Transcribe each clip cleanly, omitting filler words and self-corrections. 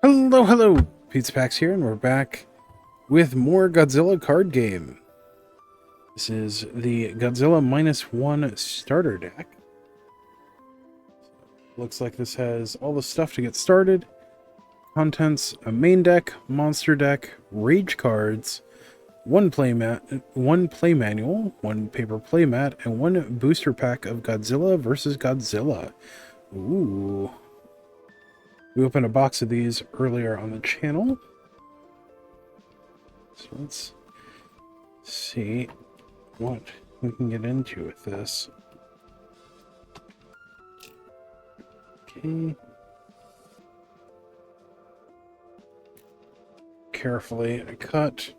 Hello, hello! Pizza Pax here, and we're back with more Godzilla card game. This is the Godzilla -1 starter deck. Looks like this has all the stuff to get started. Contents: a main deck, monster deck, rage cards, one play manual, one paper playmat, and one booster pack of Godzilla vs. Godzilla. Ooh. We opened a box of these earlier on the channel. So let's see what we can get into with this. Okay. Carefully cut.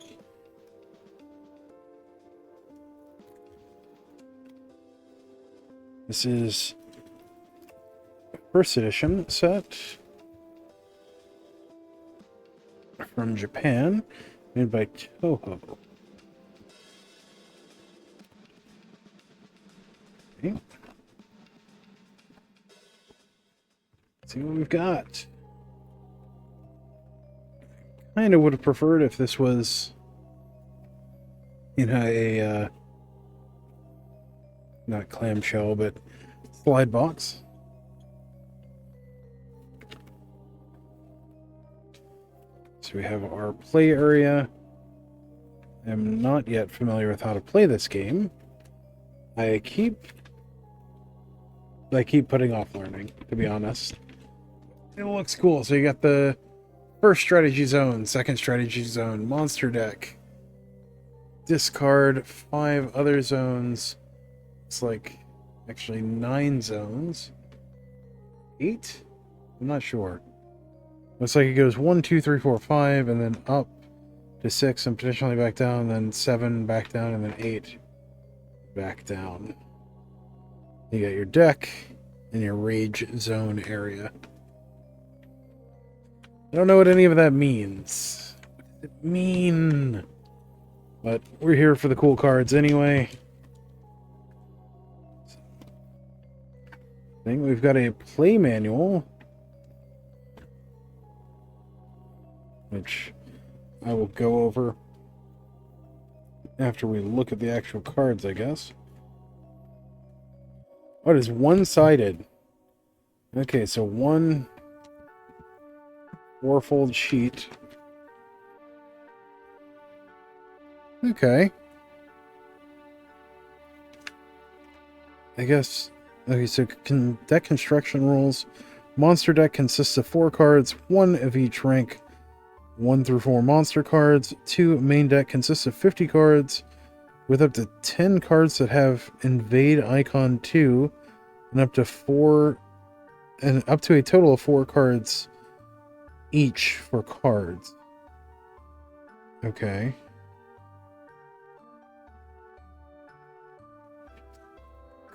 This is first edition set from Japan, made by Toho. Okay. Let's see what we've got. Kind of would have preferred if this was, a not clamshell, but slide box. So we have our play area. I'm not yet familiar with how to play this game. I keep putting off learning, to be honest. It looks cool. So you got the first strategy zone, second strategy zone, monster deck, discard 5 other zones. It's like actually 9 zones. 8? I'm not sure. Looks like it goes 1, 2, 3, 4, 5, and then up to 6 and potentially back down, and then 7 back down, and then 8 back down. You got your deck and your rage zone area. I don't know what any of that means. What does it mean? But we're here for the cool cards anyway. I think we've got a play manual, which I will go over after we look at the actual cards, I guess. Oh, it is one-sided. Okay, so one 4-fold sheet. Okay. I guess... Okay, so deck construction rules. Monster deck consists of 4 cards, 1 of each rank, 1 through 4 monster cards. 2, main deck consists of 50 cards, with up to 10 cards that have invade icon 2, and up to a total of 4 cards each for cards. Okay.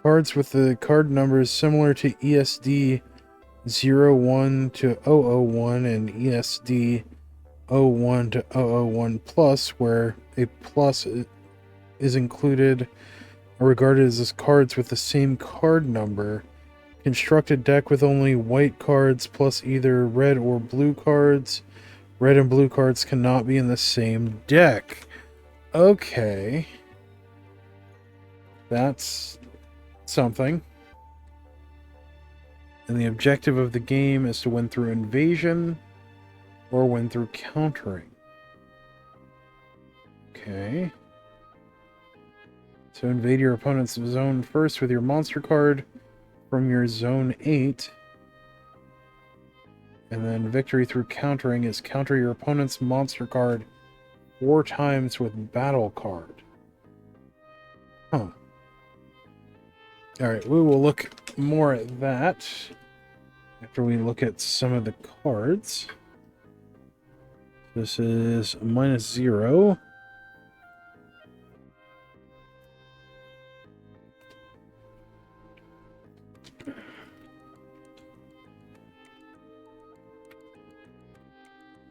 Cards with the card numbers similar to ESD 01 to 001 and ESD 01 to 001 plus, where a plus is included or regarded as cards with the same card number. Constructed deck with only white cards plus either red or blue cards. Red and blue cards cannot be in the same deck. Okay. That's something. And the objective of the game is to win through invasion or win through countering. Okay. So invade your opponent's zone first with your monster card from your zone 8. And then victory through countering is counter your opponent's monster card 4 times with battle card. Huh. Alright, we will look more at that after we look at some of the cards. This is -0.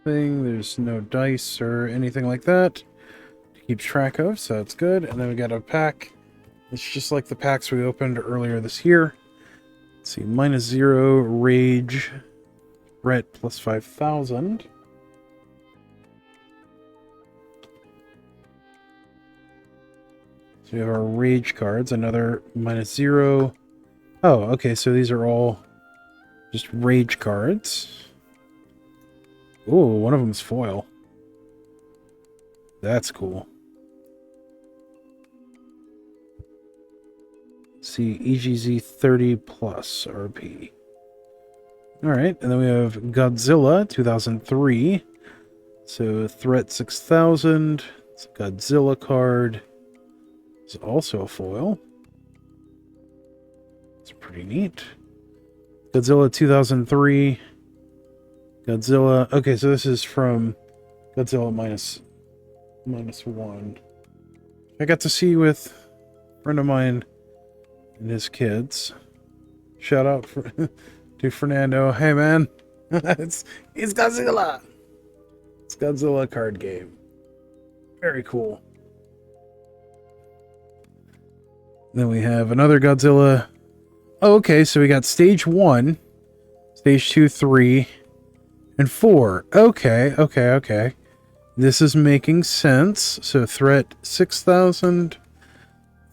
There's no dice or anything like that to keep track of, so that's good. And then we got a pack. It's just like the packs we opened earlier this year. Let's see, -0, Rage, Threat plus 5,000. So we have our rage cards, another -0. Oh, okay, so these are all just rage cards. Ooh, one of them's foil. That's cool. See, EGZ 30 plus RP. Alright, and then we have Godzilla 2003. So threat 6,000. It's a Godzilla card. It's also a foil. It's pretty neat. Godzilla 2003. Godzilla. Okay, so this is from Godzilla -1. I got to see with a friend of mine and his kids. Shout out to Fernando. Hey man, it's Godzilla. It's Godzilla card game. Very cool. Then we have another Godzilla. Oh, okay, so we got stage 1, stage 2, 3, and 4. Okay. This is making sense. So threat 6,000,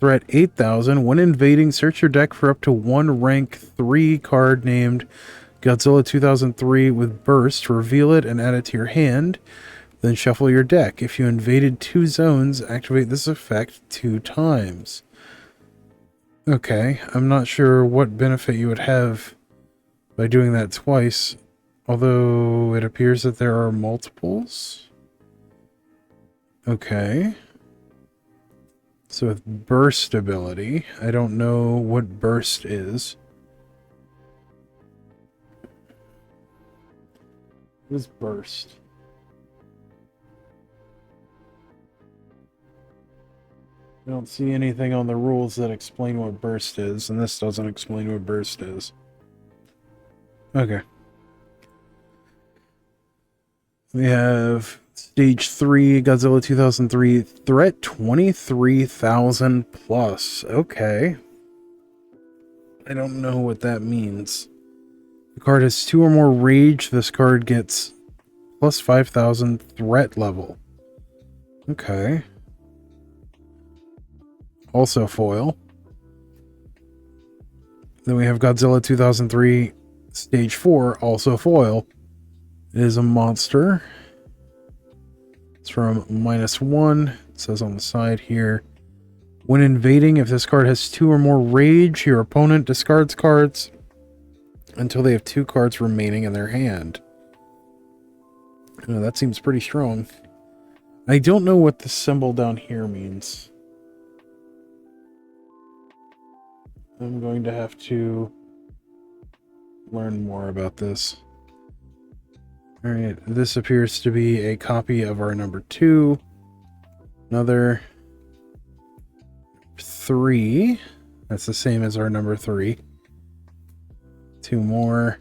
threat 8,000. When invading, search your deck for up to one rank 3 card named Godzilla 2003 with burst. Reveal it and add it to your hand. Then shuffle your deck. If you invaded 2 zones, activate this effect 2 times. Okay, I'm not sure what benefit you would have by doing that twice, although it appears that there are multiples. Okay. So with burst ability, I don't know what burst is. What is burst? I don't see anything on the rules that explain what burst is, and this doesn't explain what burst is. Okay. We have stage 3, Godzilla 2003, threat 23,000 plus. Okay. I don't know what that means. The card has 2 or more rage. This card gets plus 5,000 threat level. Okay. Also foil. Then we have Godzilla 2003, stage 4, also foil. It is a monster. It's from -1. It says on the side here. When invading, if this card has 2 or more rage, your opponent discards cards until they have 2 cards remaining in their hand. Oh, that seems pretty strong. I don't know what the symbol down here means. I'm going to have to learn more about this. Alright, this appears to be a copy of our number 2. Another 3. That's the same as our number 3. 2 more.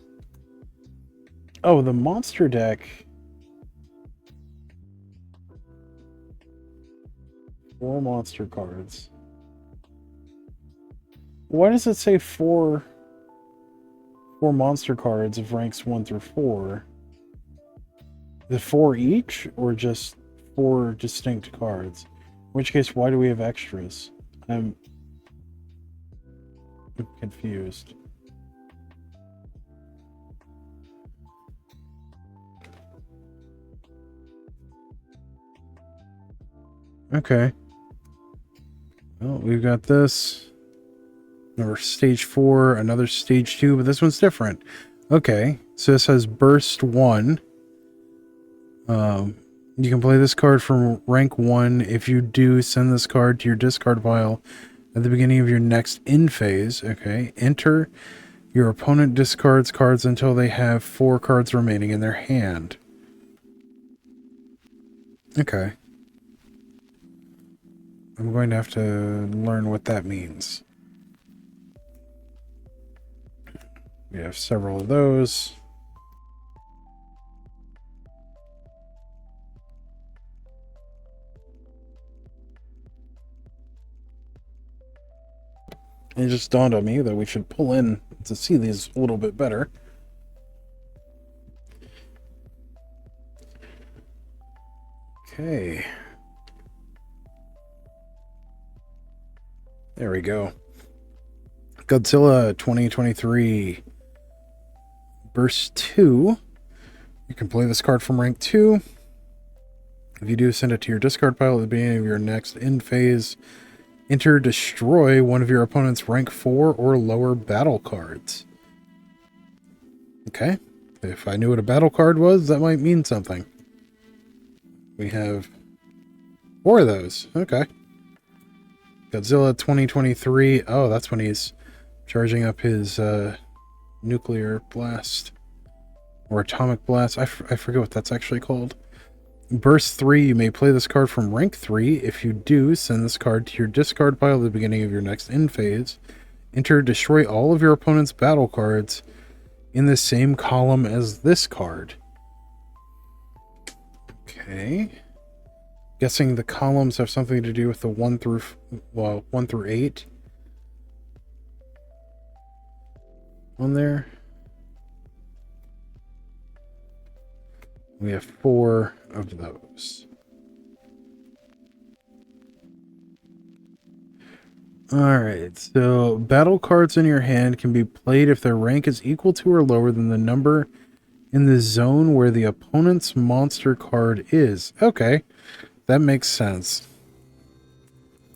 Oh, the monster deck. 4 monster cards. Why does it say 4 monster cards of ranks 1 through 4? Is it 4 each, or just 4 distinct cards? In which case, why do we have extras? I'm confused. Okay. Well, we've got this. Another stage 4, another stage 2, but this one's different. Okay, so this has burst 1. You can play this card from rank 1. If you do, send this card to your discard pile at the beginning of your next end phase. Okay, enter. Your opponent discards cards until they have 4 cards remaining in their hand. Okay. I'm going to have to learn what that means. We have several of those. It just dawned on me that we should pull in to see these a little bit better. Okay. There we go. Godzilla 2023 Burst 2. You can play this card from rank 2. If you do, send it to your discard pile at the beginning of your next end phase. Enter destroy one of your opponent's rank 4 or lower battle cards. Okay. If I knew what a battle card was, that might mean something. We have 4 of those. Okay. Godzilla 2023. Oh, that's when he's charging up his nuclear blast. Or atomic blast. I forget what that's actually called. Burst 3. You may play this card from rank 3. If you do, send this card to your discard pile at the beginning of your next end phase. Enter destroy all of your opponent's battle cards in the same column as this card. Okay. Guessing the columns have something to do with the 1 through 8 on there. We have 4 of those. Alright, so battle cards in your hand can be played if their rank is equal to or lower than the number in the zone where the opponent's monster card is. Okay, that makes sense.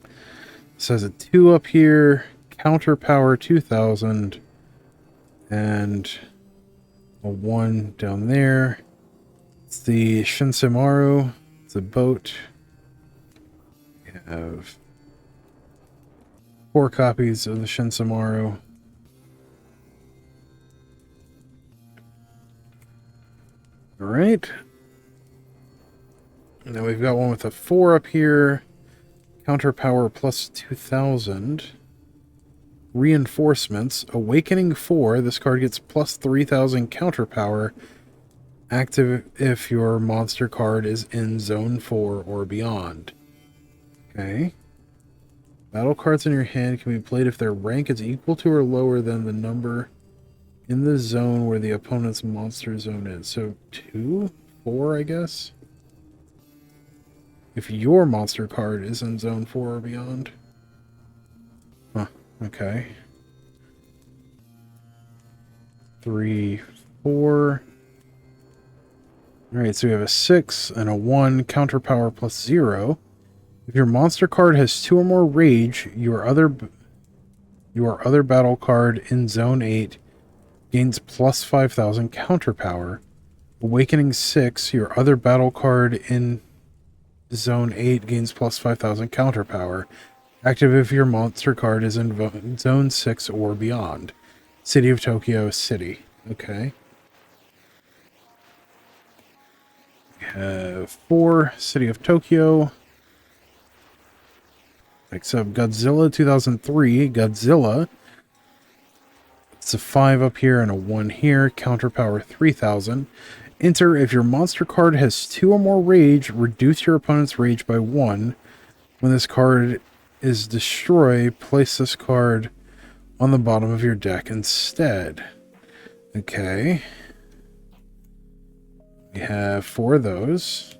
It says a 2 up here, counter power 2000, and a 1 down there. It's the Shinsumaru. It's a boat. We have 4 copies of the Shinsumaru. Alright. And then we've got one with a 4 up here. Counter power plus 2000. Reinforcements. Awakening 4. This card gets plus 3000 counter power. Active if your monster card is in Zone 4 or beyond. Okay. Battle cards in your hand can be played if their rank is equal to or lower than the number in the zone where the opponent's monster zone is. So 2, 4, I guess? If your monster card is in Zone 4 or beyond. Huh, okay. 3, 4... Alright, so we have a 6 and a 1, counter power plus 0. If your monster card has 2 or more rage, your other battle card in Zone 8 gains plus 5000 counter power. Awakening 6, your other battle card in Zone 8 gains plus 5000 counter power. Active if your monster card is in Zone 6 or beyond. City of Tokyo City. Okay. 4, City of Tokyo. Next up, Godzilla 2003. Godzilla. It's a 5 up here and a 1 here. Counter power 3000. Enter if your monster card has 2 or more rage, reduce your opponent's rage by 1. When this card is destroyed, place this card on the bottom of your deck instead. Okay. We have 4 of those.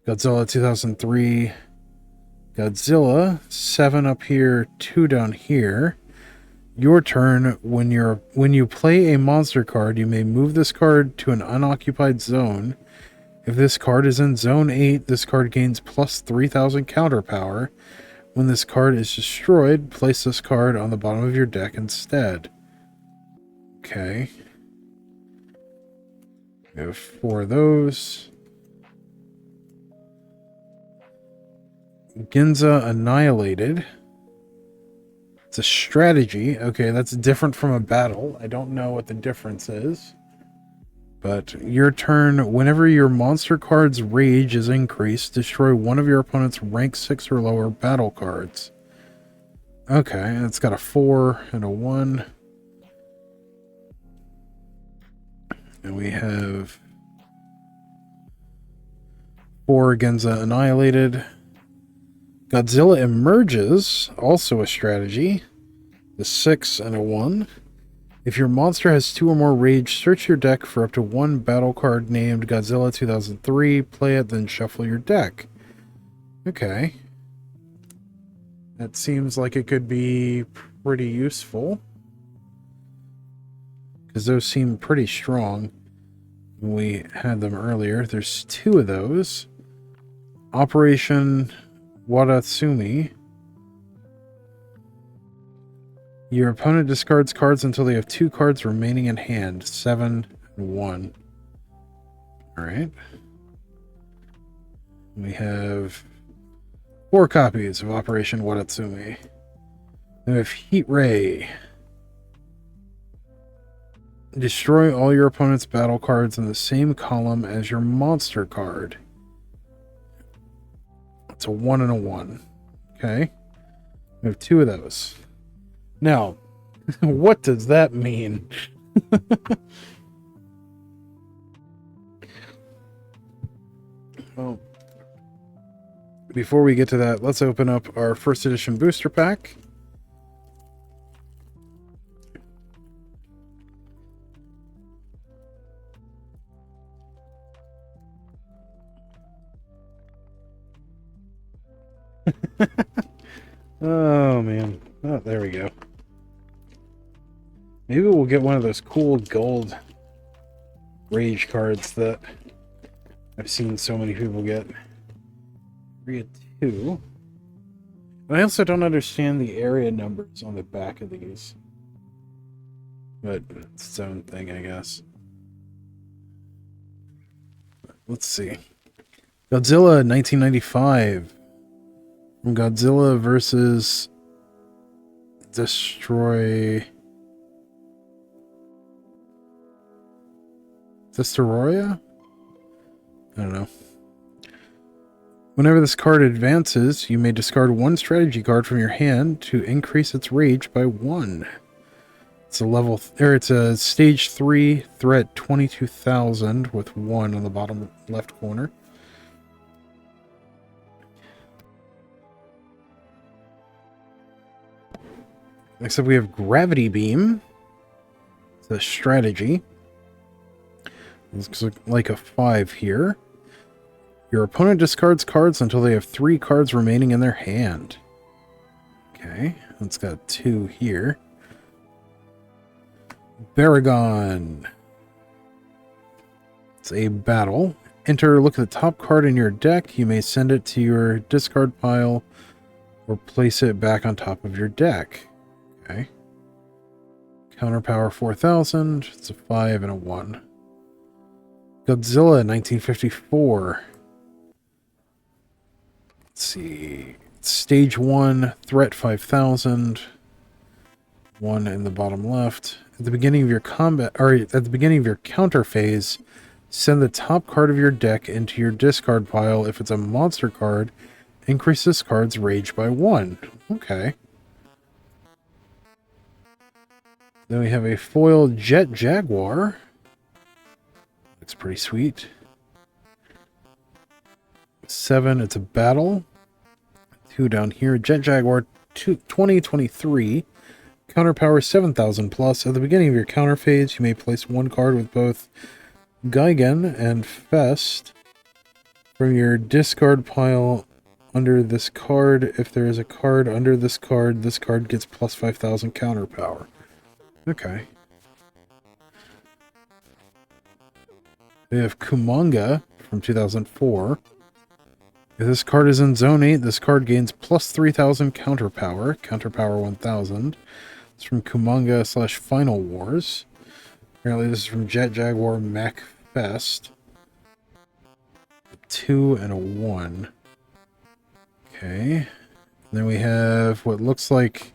Godzilla 2003. Godzilla, 7 up here, 2 down here. Your turn. When you play a monster card, you may move this card to an unoccupied zone. If this card is in Zone 8, this card gains plus 3000 counter power. When this card is destroyed, place this card on the bottom of your deck instead. Okay. We have 4 of those. Ginza Annihilated. It's a strategy. Okay, that's different from a battle. I don't know what the difference is. But your turn, whenever your monster card's rage is increased, destroy one of your opponent's rank 6 or lower battle cards. Okay, it's got a 4 and a 1. And we have 4 Ginza Annihilated. Godzilla Emerges, also a strategy. The 6 and a 1. If your monster has 2 or more rage, search your deck for up to 1 battle card named Godzilla 2003, play it, then shuffle your deck. Okay. That seems like it could be pretty useful. Because those seem pretty strong. We had them earlier. There's 2 of those. Operation Watatsumi. Your opponent discards cards until they have 2 cards remaining in hand. 7 and 1. Alright. We have 4 copies of Operation Watatsumi. We have Heat Ray. Destroy all your opponent's battle cards in the same column as your monster card. It's a 1 and a 1. Okay. We have 2 of those. Now, what does that mean? Well, before we get to that, let's open up our first edition booster pack. Oh, man. Oh, there we go. Maybe we'll get one of those cool gold rage cards that I've seen so many people get. 3 of 2. And I also don't understand the area numbers on the back of these. But it's its own thing, I guess. Let's see. Godzilla 1995. From Godzilla versus Destroya? I don't know. Whenever this card advances, you may discard 1 strategy card from your hand to increase its rage by 1. It's it's a stage 3 threat 22,000 with 1 on the bottom left corner. Next up we have Gravity Beam. It's a strategy. Looks like a 5 here. Your opponent discards cards until they have 3 cards remaining in their hand. Okay, it's got 2 here. Baragon. It's a battle. Enter, look at the top card in your deck. You may send it to your discard pile or place it back on top of your deck. Okay. Counter power 4,000. It's a 5 and a 1. Godzilla 1954. Let's see. Stage 1, threat 5,000. 1 in the bottom left. At the beginning of your at the beginning of your counter phase, send the top card of your deck into your discard pile. If it's a monster card, increase this card's rage by 1. Okay. Then we have a foil Jet Jaguar. Looks pretty sweet. 7, it's a battle. 2 down here. Jet Jaguar 2023. Counter power 7,000 plus. At the beginning of your counter phase, you may place 1 card with both Gigan and Fest from your discard pile under this card. If there is a card under this card gets plus 5,000 counter power. Okay. We have Kumanga from 2004. If this card is in Zone 8, this card gains plus 3,000 counter power. Counter power 1,000. It's from Kumanga / Final Wars. Apparently this is from Jet Jaguar Mac Fest. 2 and a 1. Okay. And then we have what looks like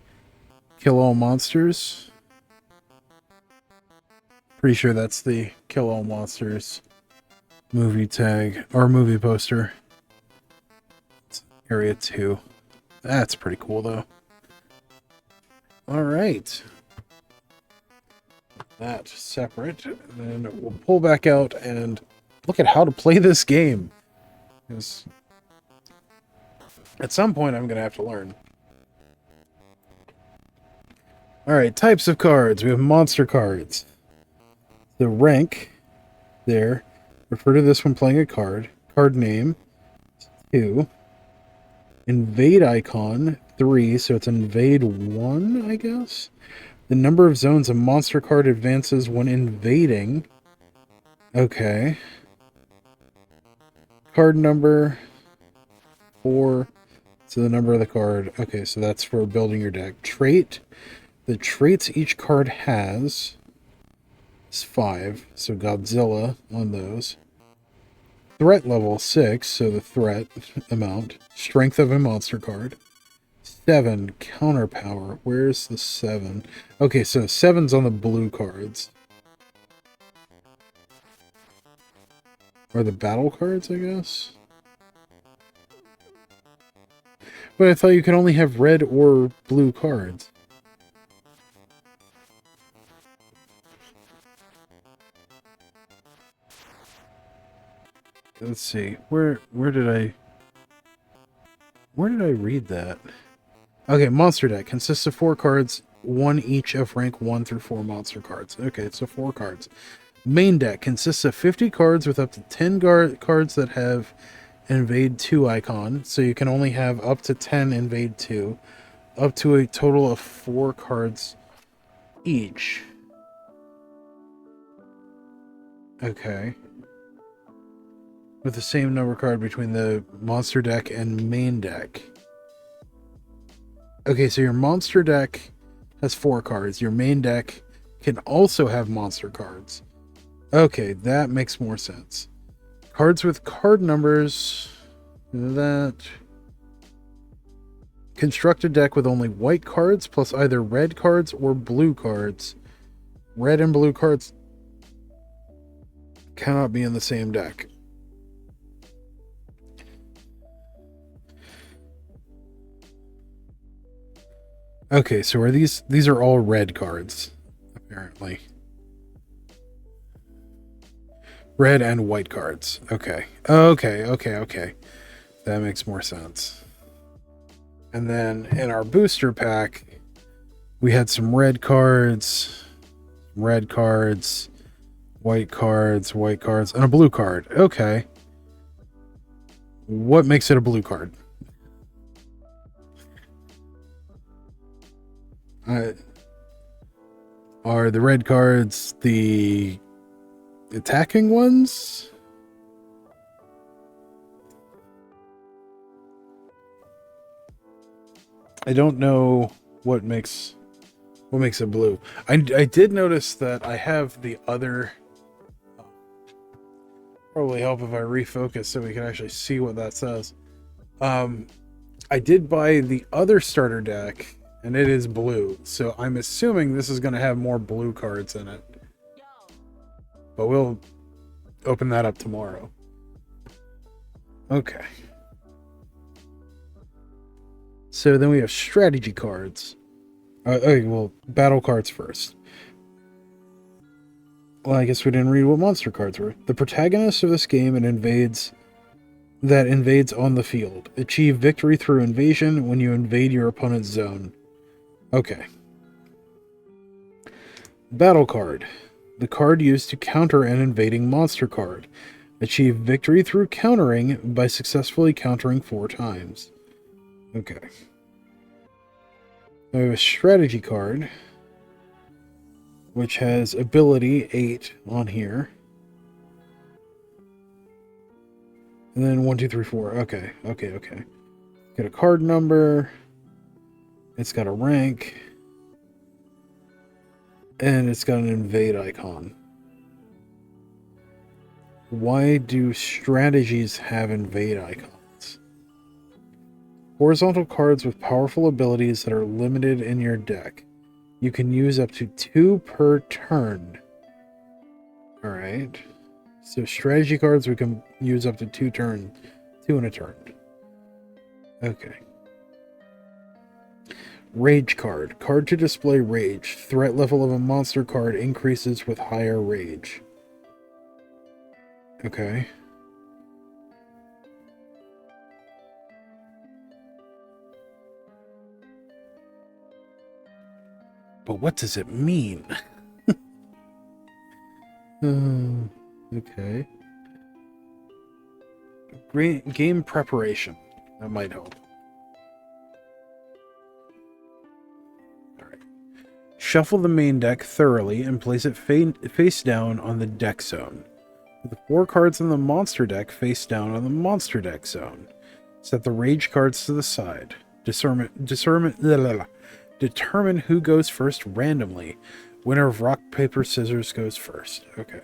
Kill All Monsters. Pretty sure that's the Kill All Monsters movie tag or movie poster. It's Area 2. That's pretty cool though. Alright. That separate. And then we'll pull back out and look at how to play this game. Because at some point I'm going to have to learn. Alright, types of cards. We have monster cards. The rank there. Refer to this when playing a card. Card name 2. Invade icon 3, so it's invade 1, I guess. The number of zones a monster card advances when invading. Okay. Card number 4. So the number of the card. Okay, so that's for building your deck. Trait. The traits each card has is 5. So Godzilla on those. Threat level 6, so the threat amount. Strength of a monster card. 7, counter power. Where's the 7? Okay, so 7's on the blue cards. Or the battle cards, I guess? But I thought you could only have red or blue cards. Let's see. Where did I read that? Okay, monster deck consists of 4 cards, 1 each of rank 1 through 4 monster cards. Okay, so 4 cards. Main deck consists of 50 cards with up to 10 cards that have invade 2 icon, so you can only have up to 10 invade 2, up to a total of 4 cards each. Okay. With the same number card between the monster deck and main deck. Okay, so your monster deck has 4 cards. Your main deck can also have monster cards. Okay, that makes more sense. Cards with card numbers. That. Construct a deck with only white cards plus either red cards or blue cards. Red and blue cards cannot be in the same deck. Okay, so are these are all red cards, apparently. Red and white cards. Okay. Okay. That makes more sense. And then in our booster pack, we had some red cards, white cards, and a blue card. Okay. What makes it a blue card? Are the red cards the attacking ones? I don't know what makes it blue. I did notice that I have the other. Probably help if I refocus so we can actually see what that says. I did buy the other starter deck, and it is blue, so I'm assuming this is going to have more blue cards in it. But we'll open that up tomorrow. Okay. So then we have strategy cards. Okay, well, battle cards first. Well, I guess we didn't read what monster cards were. The protagonist of this game invades on the field. Achieve victory through invasion when you invade your opponent's zone. Okay. Battle card. The card used to counter an invading monster card. Achieve victory through countering by successfully countering 4 times. Okay. I have a strategy card, which has ability 8 on here. And then 1, 2, 3, 4. Okay. Got a card number. It's got a rank. And it's got an invade icon. Why do strategies have invade icons? Horizontal cards with powerful abilities that are limited in your deck. You can use up to 2 per turn. Alright. So strategy cards we can use up to 2 in a turn. Okay. Rage card. Card to display rage. Threat level of a monster card increases with higher rage. Okay. But what does it mean? Okay. Game preparation. That might help. Alright. Shuffle the main deck thoroughly and place it face down on the deck zone. Put the 4 cards in the monster deck face down on the monster deck zone. Set the rage cards to the side. Determine who goes first randomly. Winner of rock, paper, scissors goes first. Okay.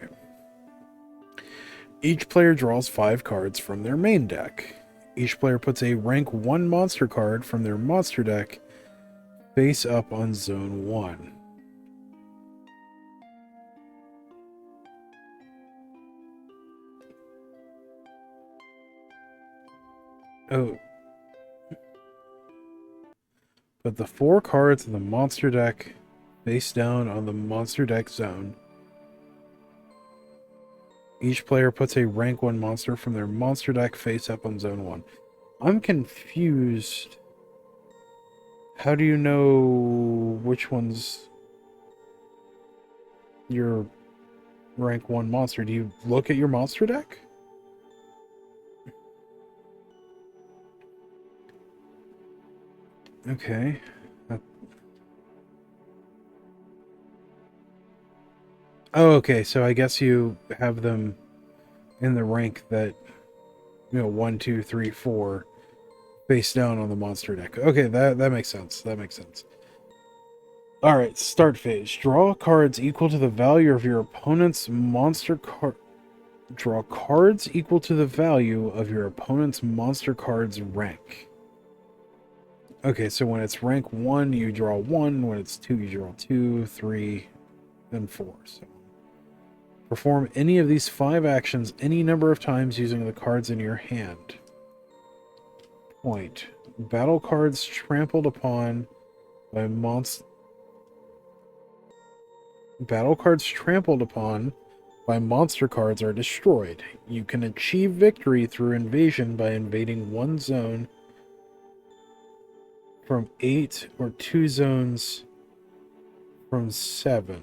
Each player draws 5 cards from their main deck. Each player puts a rank 1 monster card from their monster deck face up on zone 1. Oh. Put the 4 cards in the monster deck face down on the monster deck zone. Each player puts a rank 1 monster from their monster deck face up on zone 1. I'm confused. How do you know which one's your rank 1 monster? Do you look at your monster deck? Okay. Oh, okay. So I guess you have them in the rank that, 1, 2, 3, 4 face down on the monster deck. Okay, that makes sense. That makes sense. All right, start phase. Draw cards equal to the value of your opponent's monster card. Draw cards equal to the value of your opponent's monster card's rank. Okay, so when it's rank 1, you draw 1. When it's 2, you draw 2, 3, and 4. So perform any of these 5 actions any number of times using the cards in your hand. Point. Battle cards trampled upon by monster cards are destroyed. You can achieve victory through invasion by invading 1 zone from 8 or 2 zones from 7.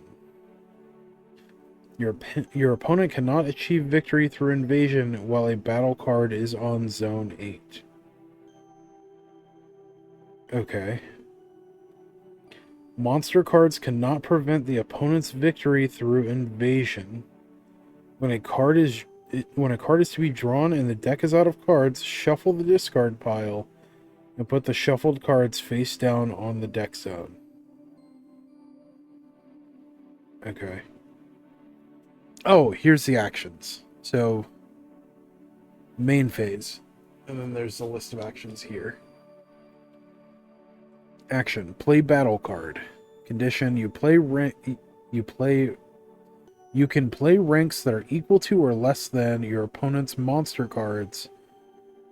Your opponent cannot achieve victory through invasion while a battle card is on zone 8. Okay. Monster cards cannot prevent the opponent's victory through invasion. When a card is to be drawn and the deck is out of cards, shuffle the discard pile and put the shuffled cards face down on the deck zone. Okay. Oh, here's the actions. So, main phase. And then there's the list of actions here. Action. Play battle card. Condition. You can play ranks that are equal to or less than your opponent's monster cards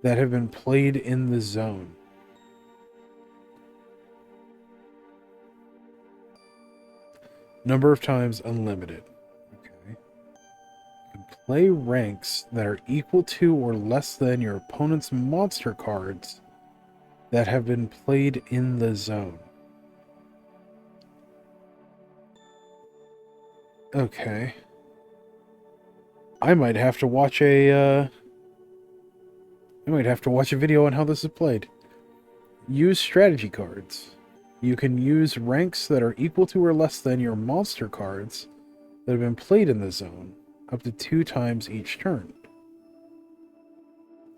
that have been played in the zone. Number of times unlimited. Play ranks that are equal to or less than your opponent's monster cards that have been played in the zone. Okay. I might have to watch a video on how this is played. Use strategy cards. You can use ranks that are equal to or less than your monster cards that have been played in the zone, up to 2 times each turn.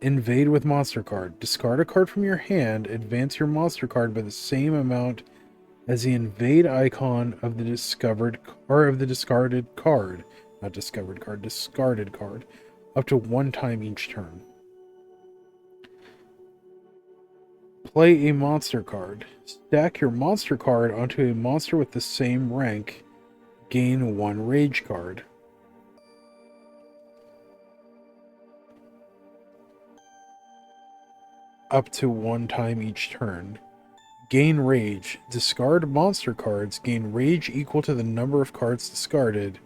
Invade with monster card. Discard a card from your hand. Advance your monster card by the same amount as the invade icon of the discarded card. Not discovered card, discarded card. Up to 1 time each turn. Play a monster card. Stack your monster card onto a monster with the same rank. Gain 1 rage card. Up to 1 time each turn. Gain rage. Discard monster cards. Gain rage equal to the number of cards discarded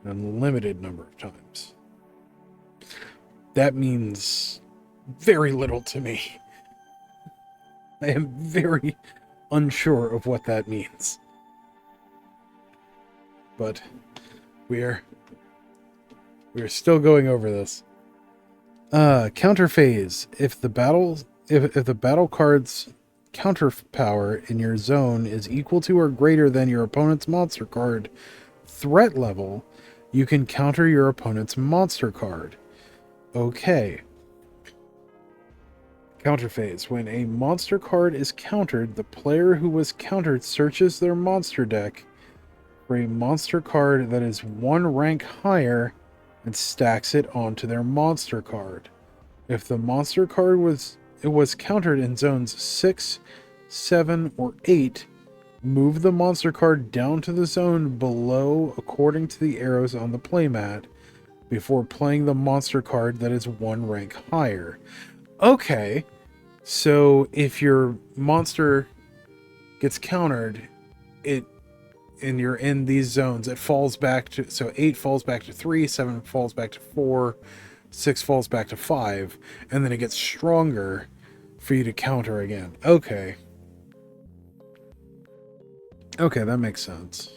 an unlimited number of times. That means very little to me. I am very unsure of what that means. but we're still going over this. Counter phase. If the battle card's counter power in your zone is equal to or greater than your opponent's monster card threat level, you can counter your opponent's monster card. Okay. Counter phase. When a monster card is countered, the player who was countered searches their monster deck for a monster card that is one rank higher and stacks it onto their monster card. If the monster card was countered in zones 6, 7, or 8, move the monster card down to the zone below according to the arrows on the playmat before playing the monster card that is one rank higher. Okay, so if your monster gets countered, and you're in these zones, it falls back to, so 8 falls back to 3, 7 falls back to 4, 6 falls back to 5, and then it gets stronger for you to counter again. Okay. Okay, that makes sense.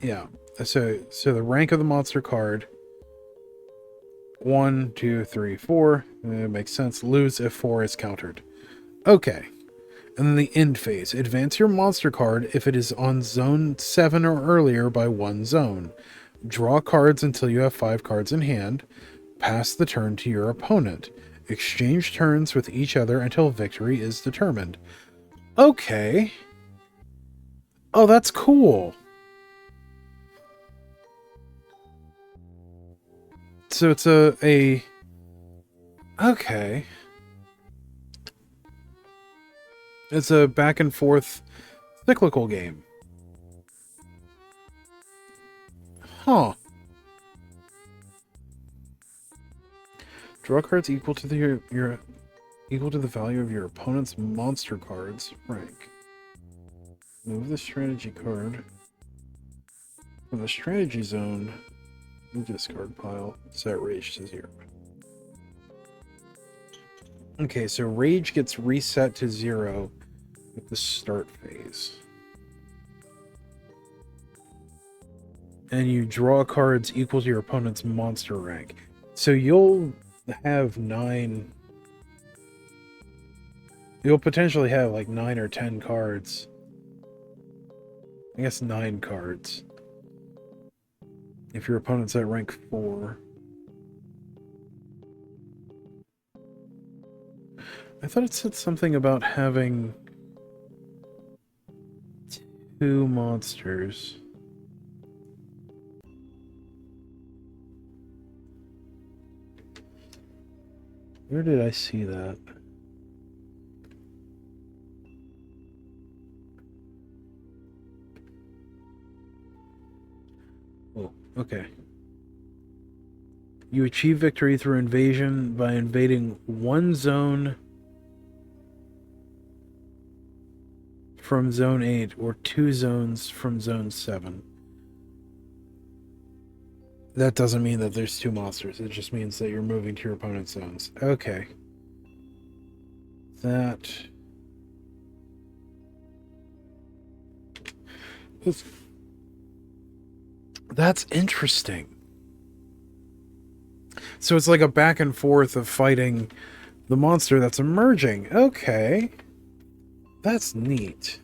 Yeah. So the rank of the monster card, 1, 2, 3, 4. It makes sense. Lose if 4 is countered. Okay. And then the end phase. Advance your monster card if it is on zone 7 or earlier by 1 zone. Draw cards until you have 5 cards in hand. Pass the turn to your opponent. Exchange turns with each other until victory is determined. Okay. Oh, that's cool. So it's a okay. It's a back and forth cyclical game. Huh. Draw cards equal to the value of your opponent's monster cards rank. Move the strategy card from the strategy zone. Discard pile. Set rage to 0. Okay, so rage gets reset to 0 at the start phase. And you draw cards equal to your opponent's monster rank. So you'll have 9... You'll potentially have like 9 or 10 cards. I guess 9 cards. If your opponent's at rank 4. I thought it said something about having 2 monsters. Where did I see that? Oh, okay. You achieve victory through invasion by invading 1 zone from zone 8 or 2 zones from zone 7. That doesn't mean that there's 2 monsters. It just means that you're moving to your opponent's zones. Okay. That's interesting. So it's like a back and forth of fighting the monster that's emerging. Okay. That's neat.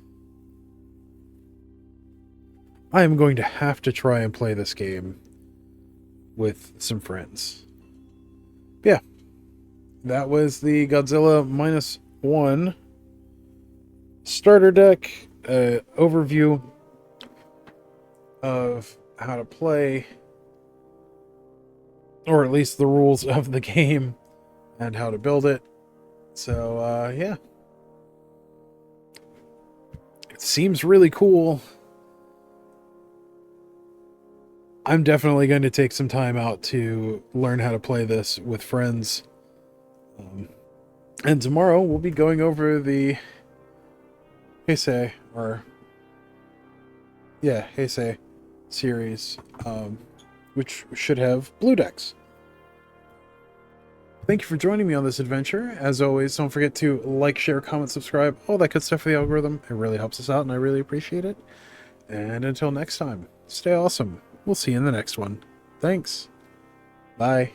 I am going to have to try and play this game with some friends. Yeah. That was the Godzilla -1 starter deck overview of how to play, or at least the rules of the game and how to build it. So, yeah. It seems really cool. I'm definitely going to take some time out to learn how to play this with friends. And tomorrow we'll be going over the Heisei, Heisei series, which should have blue decks. Thank you for joining me on this adventure. As always, don't forget to like, share, comment, subscribe, all that good stuff for the algorithm. It really helps us out, and I really appreciate it. And until next time, stay awesome. We'll see you in the next one. Thanks. Bye.